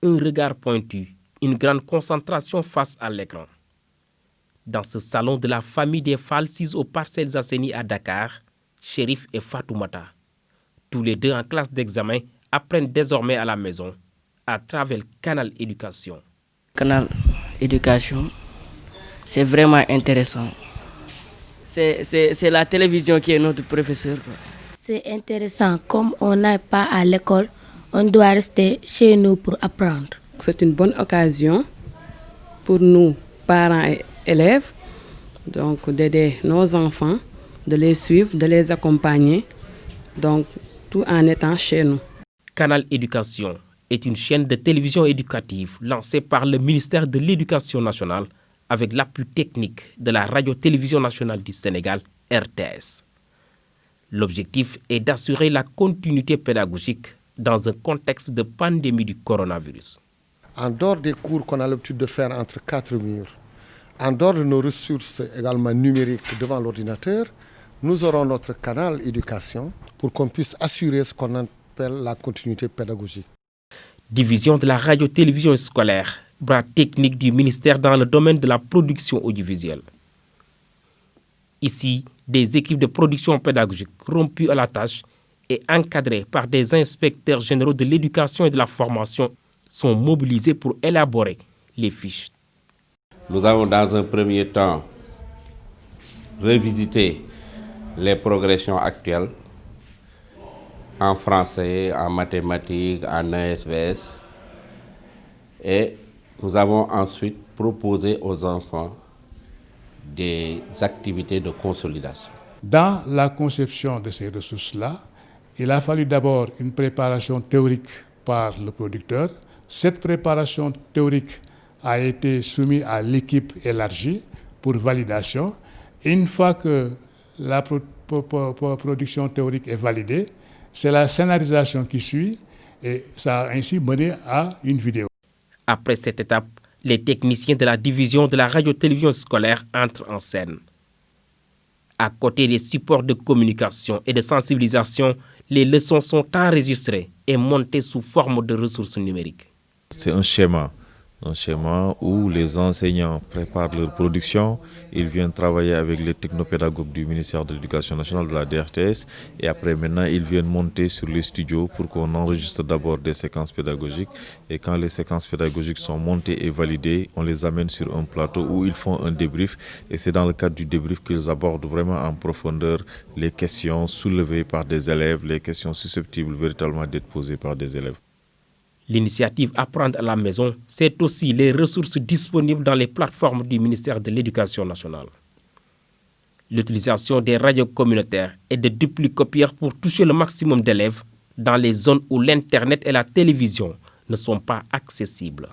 Un regard pointu, une grande concentration face à l'écran. Dans ce salon de la famille des Fall 6 aux Parcelles Assainies à Dakar, Chérif et Fatoumata, tous les deux en classe d'examen, apprennent désormais à la maison à travers le Canal Éducation. Canal Éducation, c'est vraiment intéressant. C'est la télévision qui est notre professeur. C'est intéressant, comme on n'est pas à l'école, on doit rester chez nous pour apprendre. C'est une bonne occasion pour nous, parents et élèves, donc d'aider nos enfants, de les suivre, de les accompagner, donc tout en étant chez nous. Canal Éducation est une chaîne de télévision éducative lancée par le ministère de l'Éducation nationale avec l'appui technique de la Radio-Télévision nationale du Sénégal, RTS. L'objectif est d'assurer la continuité pédagogique dans un contexte de pandémie du coronavirus. En dehors des cours qu'on a l'habitude de faire entre quatre murs, en dehors de nos ressources également numériques devant l'ordinateur, nous aurons notre canal éducation pour qu'on puisse assurer ce qu'on appelle la continuité pédagogique. Division de la radio-télévision scolaire, bras technique du ministère dans le domaine de la production audiovisuelle. Ici, des équipes de production pédagogique rompues à la tâche et encadrées par des inspecteurs généraux de l'éducation et de la formation sont mobilisés pour élaborer les fiches. Nous avons dans un premier temps revisité les progressions actuelles en français, en mathématiques, en ESVS et nous avons ensuite proposé aux enfants des activités de consolidation. Dans la conception de ces ressources-là, il a fallu d'abord une préparation théorique par le producteur. Cette préparation théorique a été soumise à l'équipe élargie pour validation. Et une fois que la production théorique est validée, c'est la scénarisation qui suit et ça a ainsi mené à une vidéo. Après cette étape, les techniciens de la division de la radio-télévision scolaire entrent en scène. À côté des supports de communication et de sensibilisation, les leçons sont enregistrées et montées sous forme de ressources numériques. C'est un schéma où les enseignants préparent leur production, ils viennent travailler avec les technopédagogues du ministère de l'Éducation nationale, de la DRTS, et après maintenant ils viennent monter sur les studios pour qu'on enregistre d'abord des séquences pédagogiques, et quand les séquences pédagogiques sont montées et validées, on les amène sur un plateau où ils font un débrief, et c'est dans le cadre du débrief qu'ils abordent vraiment en profondeur les questions soulevées par des élèves, les questions susceptibles véritablement d'être posées par des élèves. L'initiative Apprendre à la maison, c'est aussi les ressources disponibles dans les plateformes du ministère de l'Éducation nationale. L'utilisation des radios communautaires et de duplicopieurs pour toucher le maximum d'élèves dans les zones où l'Internet et la télévision ne sont pas accessibles.